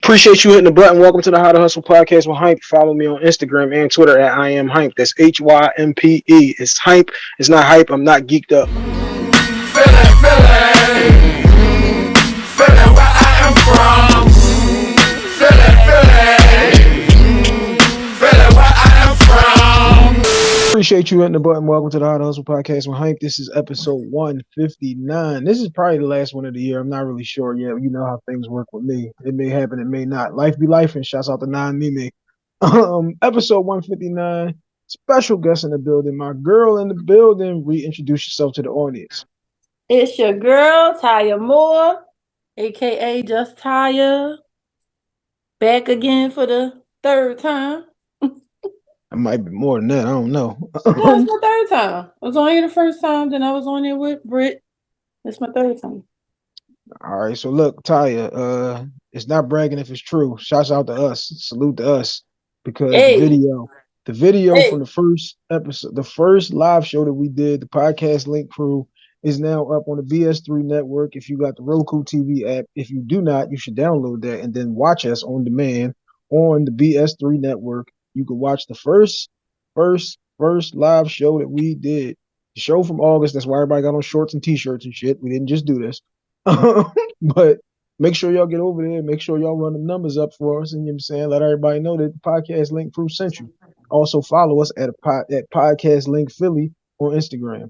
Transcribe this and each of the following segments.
Appreciate you hitting the button. Welcome to the How to Hustle podcast with Hype. Follow me on Instagram and Twitter at I am Hype. That's HYMPE. It's Hype. It's not hype. I'm not geeked up. Feeling where I am from. Feeling where I am from. Appreciate you hitting the button. Welcome to the How to Hustle podcast with Hype. This is episode 159. This is probably the last one of the year. I'm not really sure yet. You know how things work with me. It may happen, it may not. Life be life, and shouts out to Nine Mimi. Episode 159. Special guest in the building. My girl in the building. Reintroduce yourself to the audience. It's your girl, Taya Moore, aka Just Taya. Back again for the third time. It might be more than that. I don't know. No, it's my third time. I was on here the first time, then I was on here with Britt. It's my third time. All right, so look, Taya, it's not bragging if it's true. Shouts out to us. Salute to us. Because the video from the first episode, the first live show that we did, the podcast link crew, is now up on the BS3 network. If you got the Roku TV app, if you do not, you should download that and then watch us on demand on the BS3 network. You can watch the first live show that we did. The show from August. That's why everybody got on shorts and t-shirts and shit. We didn't just do this. But make sure y'all get over there. Make sure y'all run the numbers up for us. And you know what I'm saying? Let everybody know that the podcast link crew sent you. Also follow us at Podcast Link Philly on Instagram.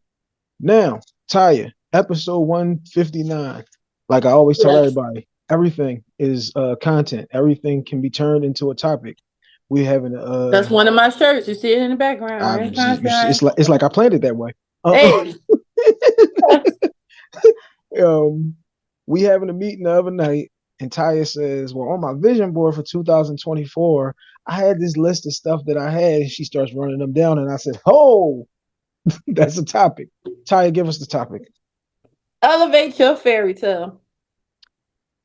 Now, Taya, episode 159. Like I always tell everybody, everything is content. Everything can be turned into a topic. We having that's one of my shirts. You see it in the background. It's like I planned it that way. Hey. We having a meeting the other night, and Taya says, well, on my vision board for 2024, I had this list of stuff that I had, and she starts running them down, and I said, oh, that's a topic. Taya, give us the topic. Elevate your fairy tale.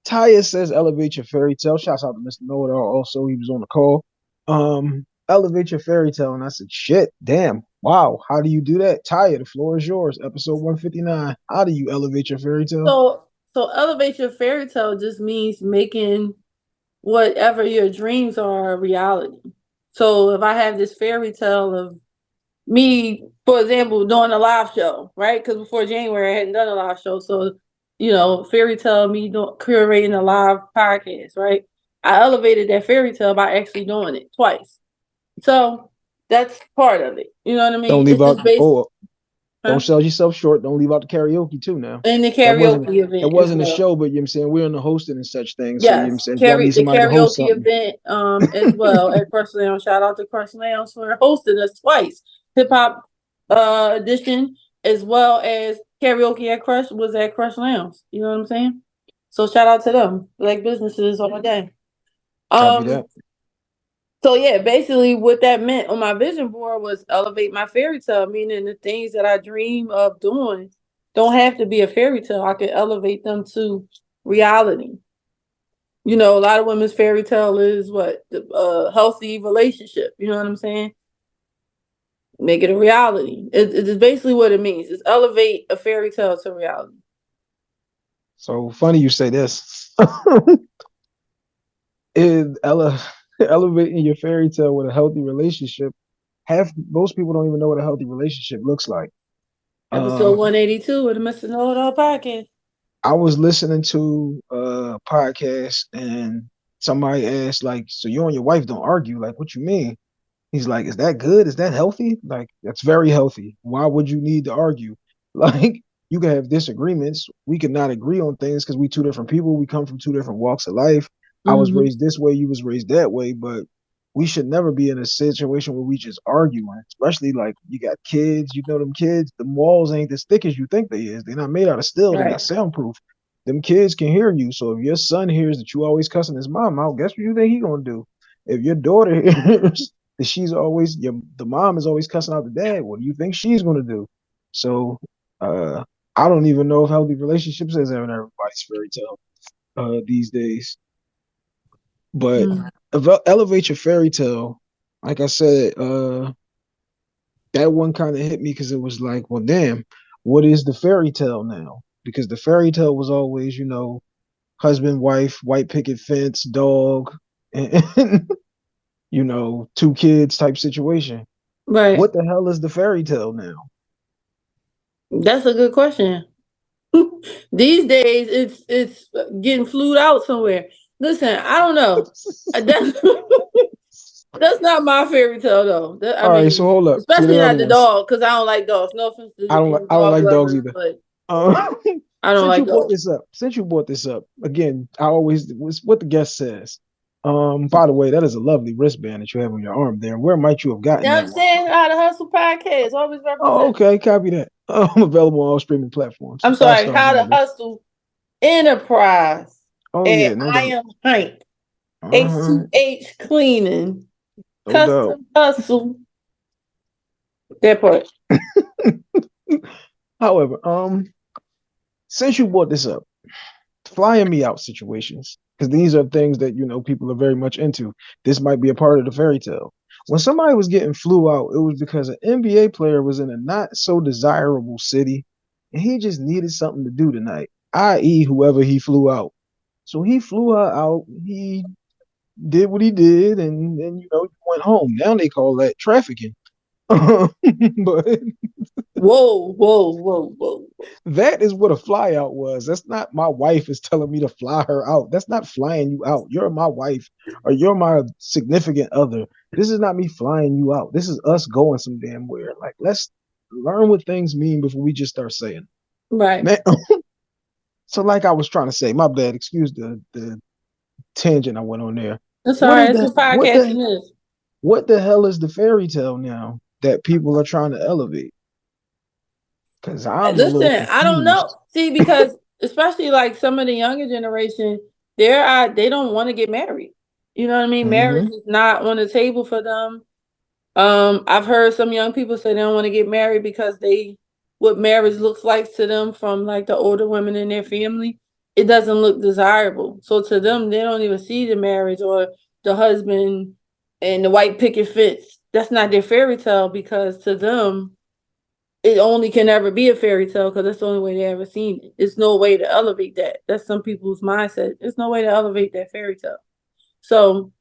Taya says, elevate your fairy tale. Shouts out to Mr. Know-It-All. Also, he was on the call. Elevate your fairy tale. And I said, shit, damn. Wow. How do you do that? Taya, the floor is yours. Episode 159. How do you elevate your fairy tale? So elevate your fairy tale just means making whatever your dreams are a reality. So if I have this fairy tale of me, for example, doing a live show, right? Because before January, I hadn't done a live show. So, fairy tale, me curating a live podcast, right? I elevated that fairy tale by actually doing it twice. So that's part of it. You know what I mean? Don't leave out Don't sell yourself short. Don't leave out the karaoke too now. And the karaoke event. It wasn't a show, but you know what I'm saying, we're in the hosting and such things. Yes, so, you know what I'm saying, the karaoke event as well at Crush Lounge. Shout out to Crush Lounge for hosting us twice. Hip hop edition as well as karaoke at Crush was at Crush Lounge. You know what I'm saying? So shout out to them. Black businesses all day. So yeah, basically what that meant on my vision board was elevate my fairy tale, meaning the things that I dream of doing don't have to be a fairy tale. I can elevate them to reality. A lot of women's fairy tale is a healthy relationship. You know what I'm saying? Make it a reality. It's basically what it means. It's elevate a fairy tale to reality. So funny you say this. Elevating your fairy tale with a healthy relationship. Most people don't even know what a healthy relationship looks like. Episode 182 of the Mr. Know-It-All podcast. I was listening to a podcast and somebody asked, like, so you and your wife don't argue? Like, what you mean? He's like, is that good? Is that healthy? Like, that's very healthy. Why would you need to argue? Like, you can have disagreements. We could not agree on things because we two different people. We come from two different walks of life. I was raised this way, you was raised that way, but we should never be in a situation where we just arguing, especially like you got kids, them kids, the walls ain't as thick as you think they is. They're not made out of steel, they're not soundproof. Them kids can hear you. So if your son hears that you always cussing his mom out, guess what you think he gonna do? If your daughter hears that the mom is always cussing out the dad, what do you think she's gonna do? So I don't even know if healthy relationships is having everybody's fairy tale these days. But elevate your fairy tale. Like I said, that one kind of hit me because it was like, well, damn, what is the fairy tale now? Because the fairy tale was always, husband, wife, white picket fence, dog, and two kids type situation. Right. What the hell is the fairy tale now? That's a good question. These days, it's getting flued out somewhere. Listen, I don't know. That's that's not my fairy tale though. I All right, so mean, hold up to especially the other not the ones. dog, because I don't like dogs. No offense to any I don't dog like dogs lovers, either. but Um, I don't since you like brought dogs. this up, again, I always was what the guest says. By the way, that is a lovely wristband that you have on your arm there. Where might you have You gotten know what that I'm one saying? from? How the Hustle podcast always Oh, represent. okay, copy that. I'm available on all streaming platforms. I'm Five sorry, stars how the only. Hustle Enterprise. Oh And yeah, no I doubt. am Hank. Uh-huh. H2H Cleaning. No doubt. Custom Hustle. That part. However, since you brought this up, flying me out situations, because these are things that people are very much into. This might be a part of the fairy tale. When somebody was getting flew out, it was because an NBA player was in a not so desirable city, and he just needed something to do tonight, i.e., whoever he flew out. So he flew her out. He did what he did, and then went home. Now they call that trafficking. But Whoa, whoa, whoa, whoa. that is what a fly out was. That's not my wife is telling me to fly her out. That's not flying you out. You're my wife or you're my significant other. This is not me flying you out. This is us going some damn where. Like, let's learn what things mean before we just start saying. Right. Man, so like I was trying to say, my bad. Excuse the tangent I went on there. That's all What right. is That's the what podcasting is. what the hell is the fairy tale now that people are trying to elevate? Because I'm a little Listen, I don't know. confused. See, because especially like some of the younger generation, they don't want to get married. You know what I mean? Marriage Hmm. is not on the table for them. I've heard some young people say they don't want to get married because they what marriage looks like to them from like the older women in their family, it doesn't look desirable. So to them, they don't even see the marriage or the husband and the white picket fence. That's not their fairy tale because to them, it only can ever be a fairy tale because that's the only way they ever seen it. It's no way to elevate that. That's some people's mindset. There's no way to elevate that fairy tale. So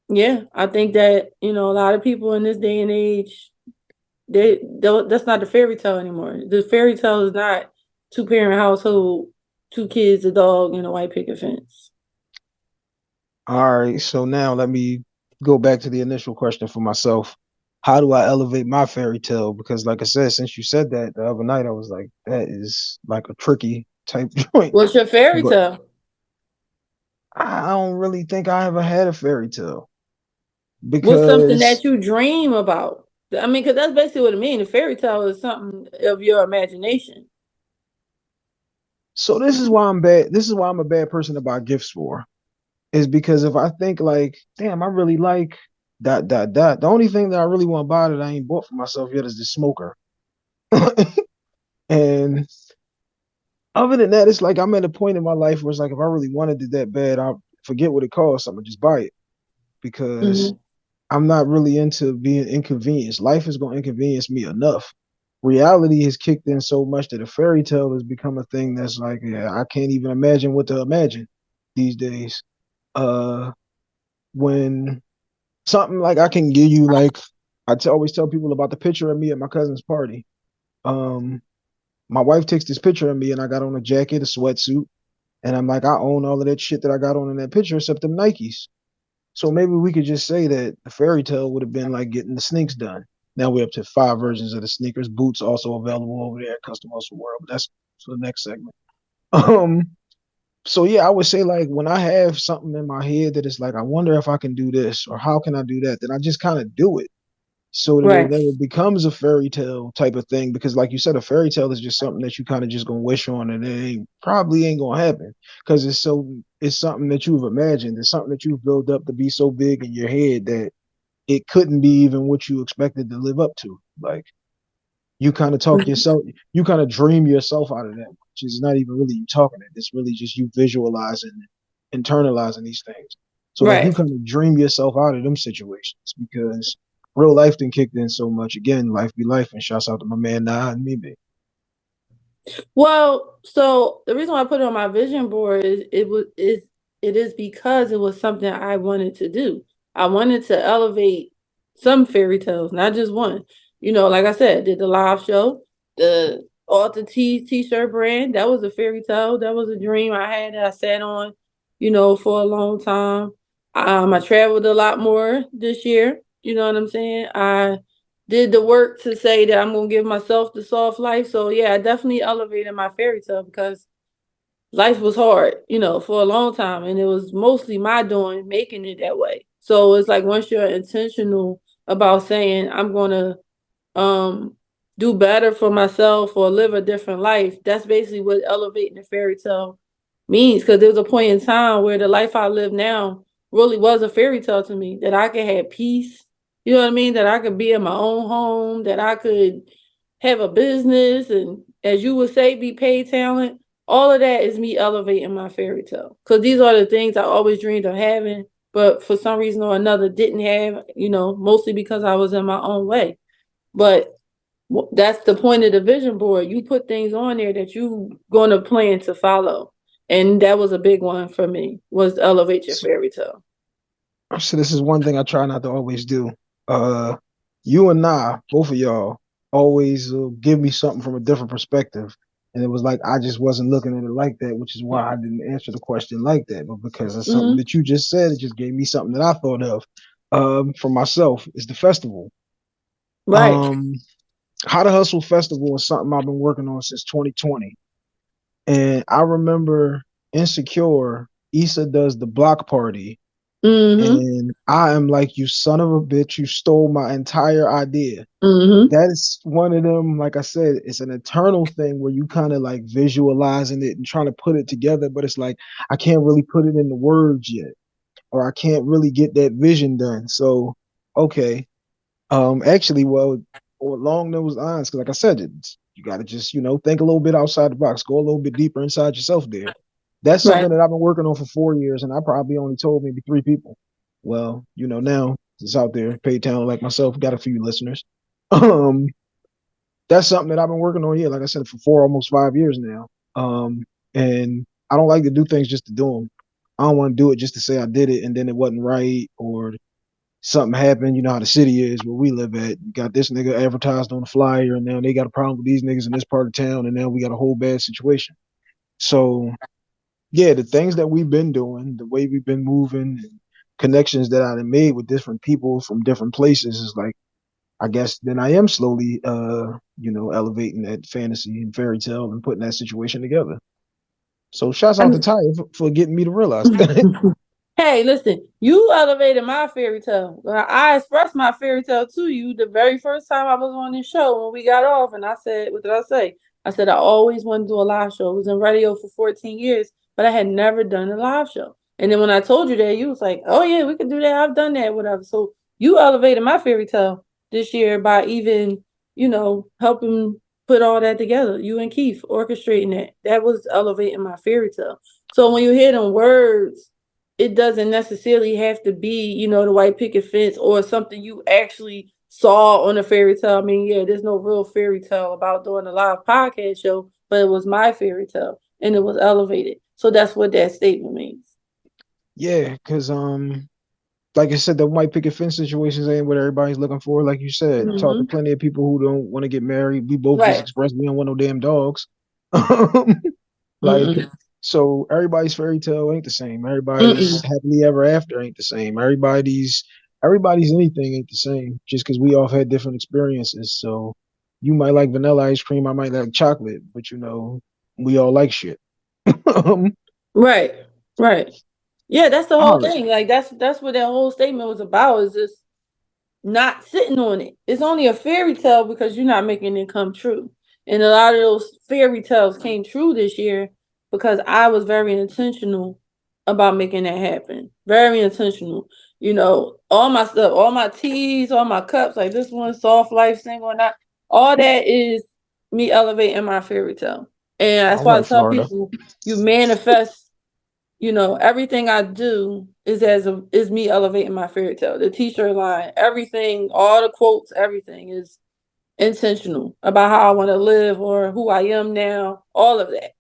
yeah, I think that a lot of people in this day and age, that's not the fairy tale anymore. The fairy tale is not two-parent household, two kids, a dog, and a white picket fence. All right, so now let me go back to the initial question for myself. How do I elevate my fairy tale? Because, like I said, since you said that the other night, I was like, that is like a tricky type joint. What's your fairy But tale? I don't really think I ever had a fairy tale What's something that because. you dream about? I mean, because that's basically what it means. A fairy tale is something of your imagination. So this is why I'm bad. This is why I'm a bad person to buy gifts for. Is because if I think like, damn, I really like dot dot dot. The only thing that I really want to buy that I ain't bought for myself yet is the smoker. And other than that, it's like I'm at a point in my life where it's like if I really wanted it that bad, I'll forget what it costs. I'm gonna just buy it because Hmm. I'm not really into being inconvenienced. Life is gonna inconvenience me enough. Reality has kicked in so much that a fairy tale has become a thing that's like, yeah, I can't even imagine what to imagine these days. Uh, when something like I can give you like always tell people about the picture of me at my cousin's party. Um, my wife takes this picture of me and I got on a jacket, a sweatsuit, and I'm like, I own all of that shit that I got on in that picture except them Nikes. So maybe we could just say that the fairy tale would have been like getting the sneaks done. Now we're up to 5 versions of the sneakers. Boots also available over there at Custom Hustle World, but that's for the next segment. Um, so yeah, I would say like when I have something in my head that is like, I wonder if I can do this or how can I do that, then I just kind of do it so that it Right. never becomes a fairy tale type of thing. Because like you said, a fairy tale is just something that you kind of just gonna wish on, and it probably ain't gonna happen because it's something that you've imagined. It's something that you've built up to be so big in your head that it couldn't be even what you expected to live up to. Like you kind of talk Mhm. yourself, you kind of dream yourself out of that, which is not even really you talking it. It's really just you visualizing, internalizing these things. So like you Right. kind of dream yourself out of them situations because real life didn't kick in so much. Again, life be life, and shouts out to my man Nah and me. Well, so the reason why I put it on my vision board is it is because it was something I wanted to do. I wanted to elevate some fairy tales, not just one. Like I said, did the live show, the Alta T-shirt brand. That was a fairy tale. That was a dream I had that I sat on, for a long time. I traveled a lot more this year. You know what I'm saying? I did the work to say that I'm gonna give myself the soft life. So yeah, I definitely elevated my fairy tale because life was hard, for a long time, and it was mostly my doing, making it that way. So it's like once you're intentional about saying I'm gonna um do better for myself or live a different life, that's basically what elevating the fairy tale means. Because there was a point in time where the life I live now really was a fairy tale to me, that I could have peace, you know what I mean, that I could be in my own home, that I could have a business, and as you would say, be paid talent. All of that is me elevating my fairy tale, because these are the things I always dreamed of having, but for some reason or another didn't have, mostly because I was in my own way. But that's the point of the vision board. You put things on there that you going to plan to follow. And that was a big one for me, was to elevate your fairy tale. So this is one thing I try not to always do. Uh, you and I, both of y'all, always give me something from a different perspective, and it was like I just wasn't looking at it like that, which is why I didn't answer the question like that. But because of something Mm-hmm. that you just said, it just gave me something that I thought of. For myself, is the festival. Right. Um, How to Hustle Festival is something I've been working on since 2020, and I remember Insecure. Issa does the block party, Mm-hmm. and I am like, you son of a bitch, you stole my entire idea. Mm-hmm. That is one of them, like I said, it's an eternal thing where you kind of like visualizing it and trying to put it together, but it's like I can't really put it into words yet, or I can't really get that vision done. So, okay. Actually, well, along those lines, because like I said, you got to just, think a little bit outside the box, go a little bit deeper inside yourself there. That's something Right. that I've been working on for 4 years, and I probably only told maybe three people. Well, now it's out there, paid talent like myself, got a few listeners. Um, that's something that I've been working on, yeah, like I said, for almost 5 years now. And I don't like to do things just to do them. I don't want to do it just to say I did it and then it wasn't right, or something happened. You know how the city is where we live at. You got this nigga advertised on the flyer, and now they got a problem with these niggas in this part of town, and now we got a whole bad situation. So yeah, the things that we've been doing, the way we've been moving, and connections that I've made with different people from different places is like, I guess then I am slowly elevating that fantasy and fairy tale and putting that situation together. So shouts out to Ty for getting me to realize that. Hey, listen, you elevated my fairy tale. I expressed my fairy tale to you the very first time I was on this show when we got off, and I said, what did I say? I said I always wanted to do a live show. I was in radio for 14 years, but I had never done a live show. And then when I told you that, you was like, oh yeah, we could do that. I've done that, whatever. So you elevated my fairy tale this year by even, helping put all that together. You and Keith orchestrating that. That was elevating my fairy tale. So when you hear them words, it doesn't necessarily have to be, the white picket fence or something you actually saw on a fairy tale. I mean, yeah, there's no real fairy tale about doing a live podcast show, but it was my fairy tale and it was elevated. So that's what that statement means. Yeah, because like I said, the white picket fence situations ain't what everybody's looking for. Like you said, talk to Mm-hmm. plenty of people who don't want to get married. We both just Right. expressed we don't want no damn dogs. Like, Mm-mm. so everybody's fairy tale ain't the same. Everybody's Mm-mm. happily ever after ain't the same. Everybody's anything ain't the same. Just because we all had different experiences. So you might like vanilla ice cream, I might like chocolate, but we all like shit. All Right. Right. Yeah, that's the whole right. thing. Like that's what that whole statement was about, is just not sitting on it. It's only a fairy tale because you're not making it come true. And a lot of those fairy tales came true this year because I was very intentional about making that happen. Very intentional. All my stuff, all my teas, all my cups, like this one, soft life single, not all that is me elevating my fairy tale. And that's All why I right, tell Florida. people, you manifest, everything I do is me elevating my fairy tale. The t-shirt line, everything, all the quotes, everything is intentional about how I want to live or who I am now, all of that.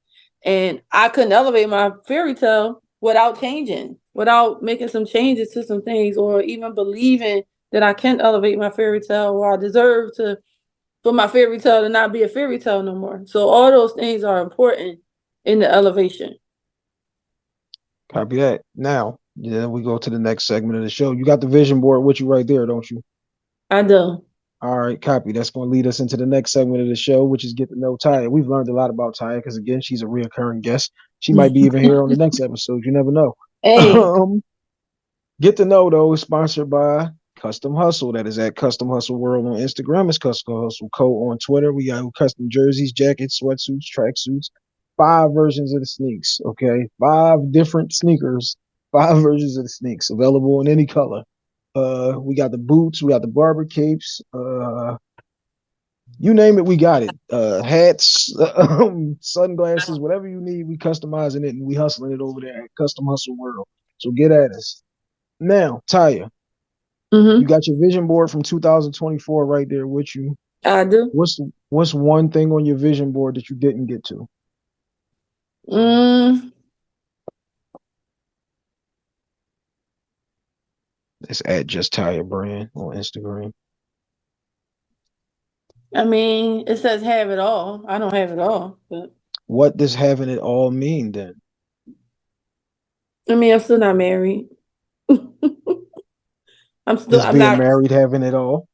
And I couldn't elevate my fairy tale without changing, without making some changes to some things, or even believing that I can elevate my fairy tale, or I deserve to for my fairy tale to not be a fairy tale no more. So all those things are important in the elevation. Copy that. Now, yeah, we go to the next segment of the show. You got the vision board with you right there, don't you? I do. All right, copy. That's going to lead us into the next segment of the show, which is get to know Taya. We've learned a lot about Taya because, again, she's a reoccurring guest. She might be even here on the next episode. You never know. Hey. Get to know, though, is sponsored by Custom Hustle. That is at Custom Hustle World on Instagram. It's Custom Hustle Co. on Twitter. We got custom jerseys, jackets, sweatsuits, tracksuits, 5 versions of the sneaks. Okay, 5 different sneakers, 5 versions of the sneaks available in any color. We got the boots, we got the barber capes, you name it, we got it. Hats, sunglasses, whatever you need, we customizing it and we hustling it over there at Custom Hustle World. So get at us. Now, Taya, you Mm-hmm. got your vision board from 2024 right there with you. I do. What's one thing on your vision board that you didn't get to? Mm, It's at Just Taya Brand on Instagram. I mean, it says have it all. I don't have it all, but What does having it all mean then? I mean, I'm still not married. Is I'm being not. married having it all?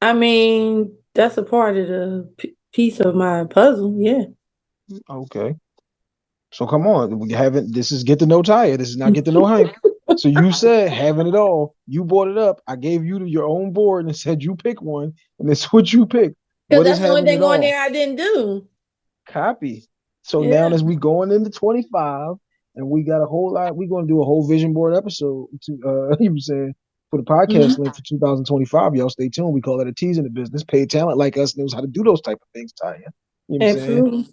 I mean, that's a part of the piece of my puzzle. Yeah. Okay. So come on, we haven't. This is get to know Taya. This is not get to know him. So you said having it all. You brought it up. I gave you your own board and said you pick one, and it's what you pick. Because What is that's the only having it thing on all? there I didn't do. Copy. So now Yeah. as we going into 25, and we got a whole lot. We're gonna do a whole vision board episode. To you were saying for the podcast Mm-hmm. link for 2025. Y'all stay tuned. We call it a tease in the business. Paid talent like us knows how to do those type of things, Taya. You know what I'm saying? Absolutely.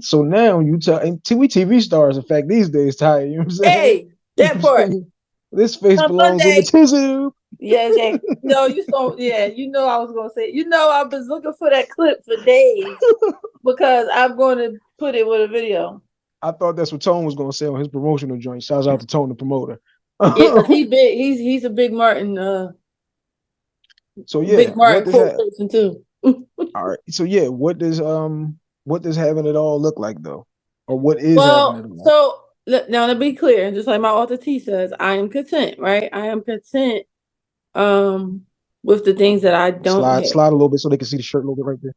So now you tell and TV stars, in fact, these days, Ty, you know what I'm saying? Hey, that part. This face On belongs on the Monday. tissue. Yeah, exactly. No, you so yeah, I was gonna say, I was looking for that clip for days because I'm gonna put it with a video. I thought that's what Tone was gonna say on his promotional joint. Shouts out to Tone, the promoter. Yeah, because he big. He's a big Martin. So Big yeah, what Martin does quote that? person too. All right. So yeah, what does having it all look like though, or what is having Well, it all? so now to be clear, just like my author T says, I am content. Right, I am content. Um, with the things that I don't have. Slide a little bit so they can see the shirt a little bit right there.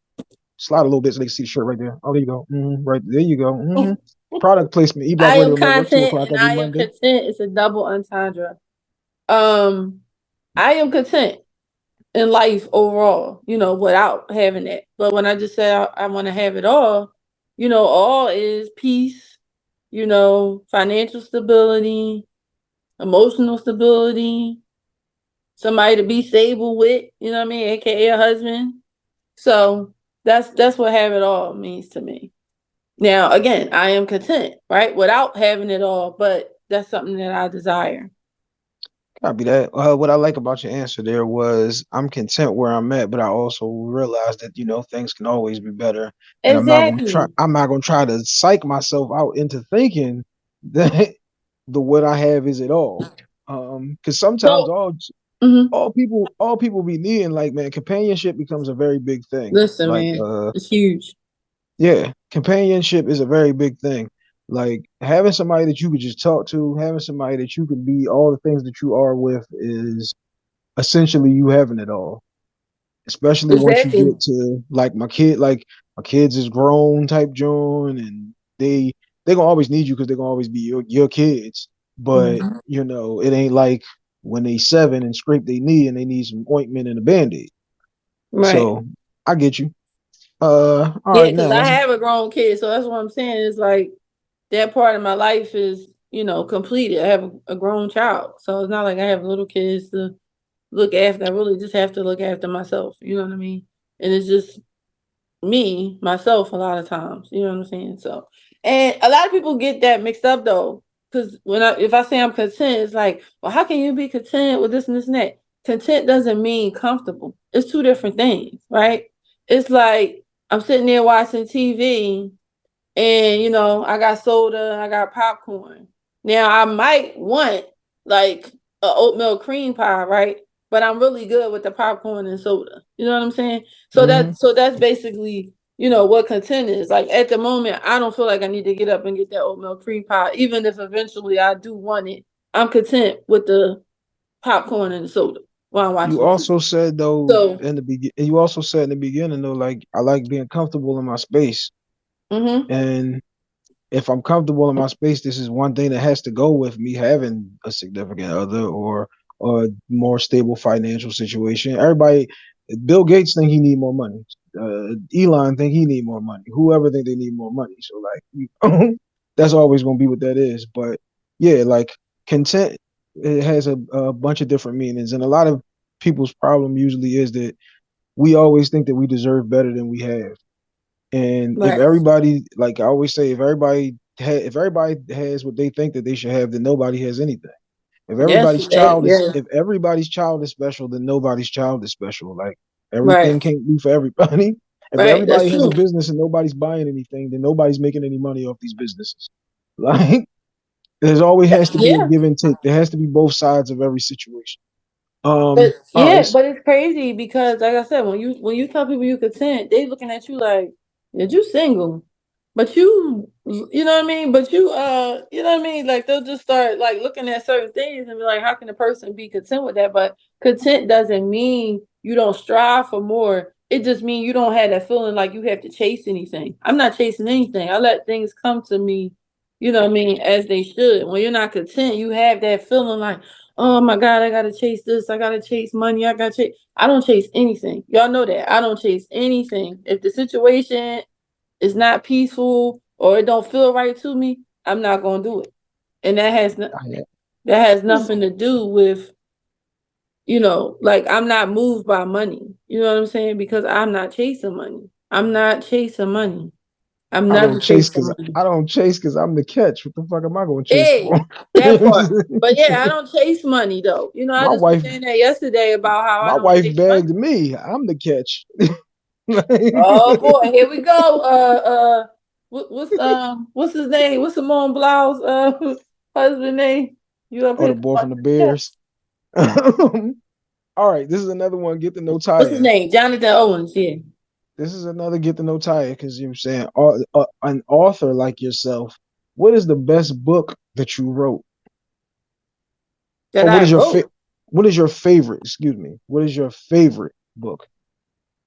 Slide a little bit so they can see the shirt right there. Oh, there you go. Right there you go. Product placement. E Block I am Radio Network, two content o'clock and every I am Monday. content. It's a double entendre. Um, I am content in life overall, without having that. But when I just say I want to have it all, all is peace, financial stability, emotional stability, somebody to be stable with, you know what I mean, aka a husband. So that's what have it all means to me. Now, again, I am content, right, without having it all, but that's something that I desire. Copy that. What I like about your answer there was I'm content where I'm at, but I also realize that things can always be better, and I'm not gonna try. Exactly. I'm not gonna try to psych myself out into thinking that the what I have is it all. Because sometimes So, mhm. all people be needing, like, man, companionship becomes a very big thing. Listen, Like man, it's huge. yeah, companionship is a very big thing. Like having somebody that you could just talk to, having somebody that you could be all the things that you are with is essentially you having it all. Especially once you Exactly. get to like my kids is grown type John, and they gonna always need you because they're gonna always be your kids. But Mhm. it ain't like when they 7 and scrape their knee and they need some ointment and a band-aid. Right. So I get you. All Yeah, right, because now I let's have a grown kid, so that's what I'm saying. Is like that part of my life is, completed. I have a grown child, so it's not like I have little kids to look after. I really just have to look after myself. You know what I mean? And it's just me, myself, a lot of times. You know what I'm saying? So, and a lot of people get that mixed up though, because if I say I'm content, it's like, well, how can you be content with this and this and that? content doesn't mean comfortable. It's two different things, right? It's like I'm sitting there watching TV and I got soda, I got popcorn. Now I might want like a oatmeal cream pie, right? But I'm really good with the popcorn and soda. You know what I'm saying? So Hmm. that's basically what content is. Like at the moment, I don't feel like I need to get up and get that oatmeal cream pie, even if eventually I do want it. I'm content with the popcorn and the soda while I'm You watching TV. also said though So, in the you also said in the beginning though, like I like being comfortable in my space. mm-hmm. And if I'm comfortable in my space, this is one thing that has to go with me having a significant other or a more stable financial situation. Everybody, Bill Gates think he need more money. Elon think he need more money. Whoever think they need more money. So like, that's always gonna be what that is. But yeah, like content, it has a bunch of different meanings, and a lot of people's problem usually is that we always think that we deserve better than we have. And if Right. everybody, like I always say, if everybody has what they think that they should have, then nobody has anything. Yes, yeah. If everybody's child is special, then nobody's child is special. Like Right. everything can't be for everybody. If Right. That's everybody has a true. business and nobody's buying anything, then nobody's making any money off these businesses. Like there's always has to be a Yeah. give and take. There has to be both sides of every situation. But All right. yeah, but it's crazy because like I said, when you tell people you content, they looking at you like, "Did you single?" But you know what I mean? But you know what I mean? Like they'll just start like looking at certain things and be like, how can a person be content with that? But content doesn't mean you don't strive for more. It just means you don't have that feeling like you have to chase anything. I'm not chasing anything. I let things come to me, you know what I mean, as they should. When you're not content, you have that feeling like, oh my God, I gotta chase this, I gotta chase money, I gotta chase. I don't chase anything. Y'all know that. I don't chase anything. If the situation is not peaceful or it don't feel right to me, I'm not gonna do it. And I, that has nothing to do with, like I'm not moved by money. You know what I'm saying? Because I'm not chasing money. I'm not chasing money. I'm I never don't chase chasing because money. I don't chase because I'm the catch. What the fuck am I going to chase Hey, for? that part. But yeah, I don't chase money though. I my just was wife, saying that yesterday about how I my don't wife chase money. bagged me. I'm the catch. Oh boy, here we go. What's his name? What's Simone Blau's husband name? You up Oh, here the talking boy about from the this cat? Bears. All right, this is another one. Get to know What's his Taya. name? Jonathan Owens. Yeah. This is another get to know Taya because you know what I'm saying an author like yourself. What is the best book that you wrote, That or I wrote. what is your favorite? Excuse me. What is your favorite book?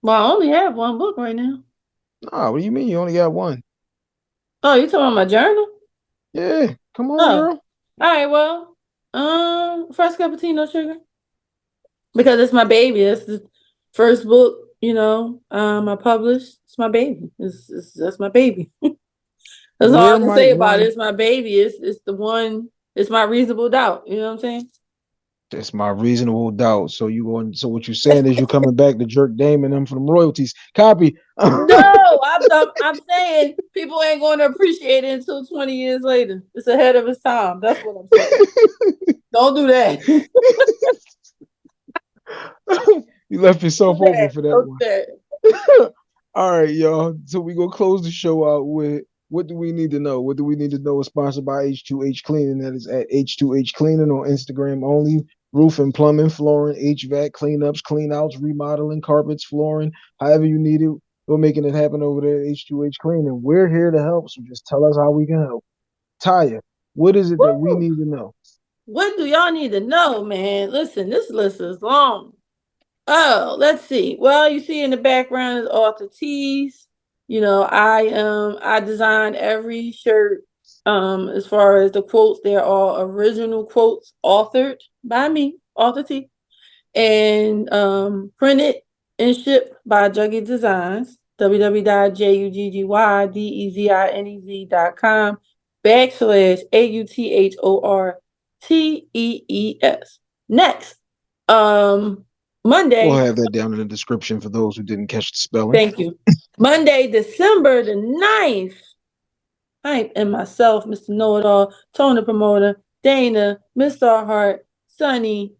Well, I only have one book right now. Nah, what do you mean you only got one? Oh, you talking about my journal? Yeah, come on, Oh, girl. all right. Well, first cappuccino sugar because it's my baby. It's the first book. I published. It's my baby. That's my baby. That's all I Where can might say about it. one It's my baby. It's the one. It's my reasonable doubt. You know what I'm saying? That's my reasonable doubt. So you going? So what you're saying is you coming back to jerk Dame and them for them royalties? Copy. No, I'm saying people ain't going to appreciate it until 20 years later. It's ahead of its time. That's what I'm saying. Don't do that. Don't You left do yourself open that. for that Don't one. do that. All right, y'all. So we gonna close the show out with what do we need to know? What do we need to know is sponsored by H2H Cleaning. That is at H2H Cleaning on Instagram only. Roof and plumbing, flooring, HVAC, cleanups, cleanouts, remodeling, carpets, flooring, however you need it. We're making it happen over there at H2H Cleaning. We're here to help, so just tell us how we can help. Taya, what is it that we Woo! need to know? What do y'all need to know, man? Listen, this list is long. Oh, let's see. Well, you see in the background is author tees. I designed every shirt. As far as the quotes, they're all original quotes authored by me, author T, and printed and shipped by Juggy Designs. www.juggydinez.com /AUTHORTEES. Next, We'll Monday. have that down in the description for those who didn't catch the spelling. Thank you. Monday, December the 9th. I am myself, Mr. Know It All, Tony Promoter, Dana, Mr. Hart, Sunny,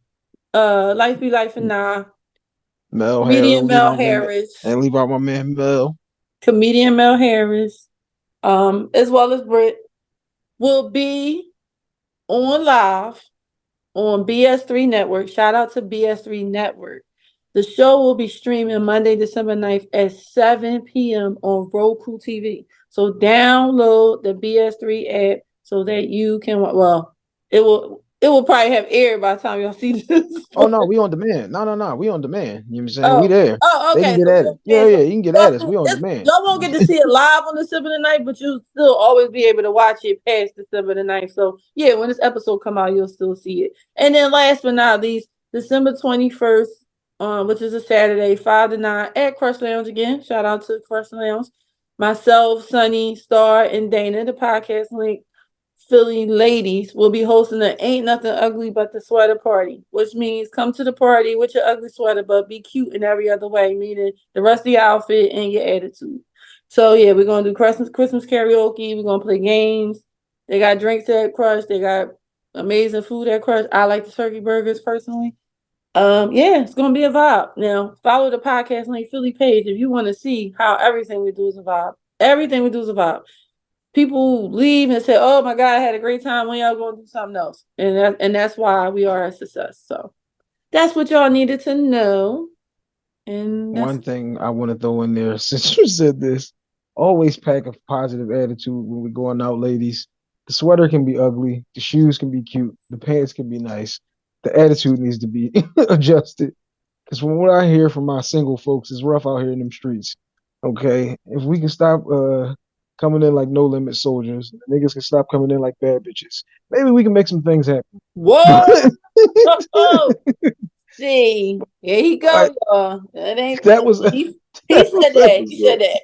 Life Be Life and Nah, Mel Harris. comedian Don't leave Mel out my man. Harris, And leave out my man Mel. comedian Mel Harris, as well as Britt, will be on live on BS3 Network. Shout out to BS3 Network. The show will be streaming Monday, December 9th at 7 p.m. on Roku TV. So download the BS3 app so that you can, well, it will probably have aired by the time y'all see this. Oh no, we on demand. No. We on demand. You know what I'm saying? We Oh, there. oh, They can okay. get So at we it. Yeah, understand. yeah, So you can get at us. We on it's, demand. y'all won't get to see it live on December the 9th, but you'll still always be able to watch it past December the 9th. So yeah, when this episode come out, you'll still see it. And then last but not least, December 21st, which is a Saturday, 5 to 9 at Crush Lounge again. Shout out to Crush Lounge. Myself, Sunny, Star, and Dana, the podcast link Philly ladies will be hosting the Ain't Nothing Ugly But the Sweater Party, which means come to the party with your ugly sweater, but be cute in every other way, meaning the rest of your outfit and your attitude. So yeah, we're gonna do Christmas karaoke. We're gonna play games. They got drinks at Crush. They got amazing food at Crush. I like the turkey burgers personally. Yeah, it's gonna be a vibe. Now follow the podcast link Philly page if you want to see how everything we do is a vibe. Everything we do is a vibe. People leave and say, "Oh my God, I had a great time. When y'all gonna do something else?" And that's why we are a success. So that's what y'all needed to know. And that's One thing I want to throw in there, since you said this, always pack a positive attitude when we're going out, ladies. The sweater can be ugly, the shoes can be cute, the pants can be nice. The attitude needs to be adjusted. Because from what I hear from my single folks, it's rough out here in them streets. Okay, if we can stop coming in like no limit soldiers, niggas can stop coming in like bad bitches. Maybe we can make some things happen. whoa. Oh, see, here he Like go, y'all. That ain't that was he that said was that. He said episode. that.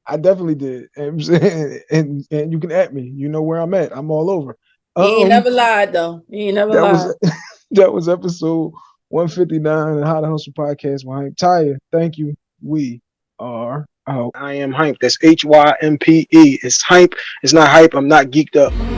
I definitely did. And you can at me. You know where I'm at. I'm all over. He ain't Um, never lied though. He ain't never that was lied. that was episode 159 of How to Hustle Podcast with Hype Taya. Thank you. We are out. I am hype. That's HYMPE. It's hype. It's not hype. I'm not geeked up.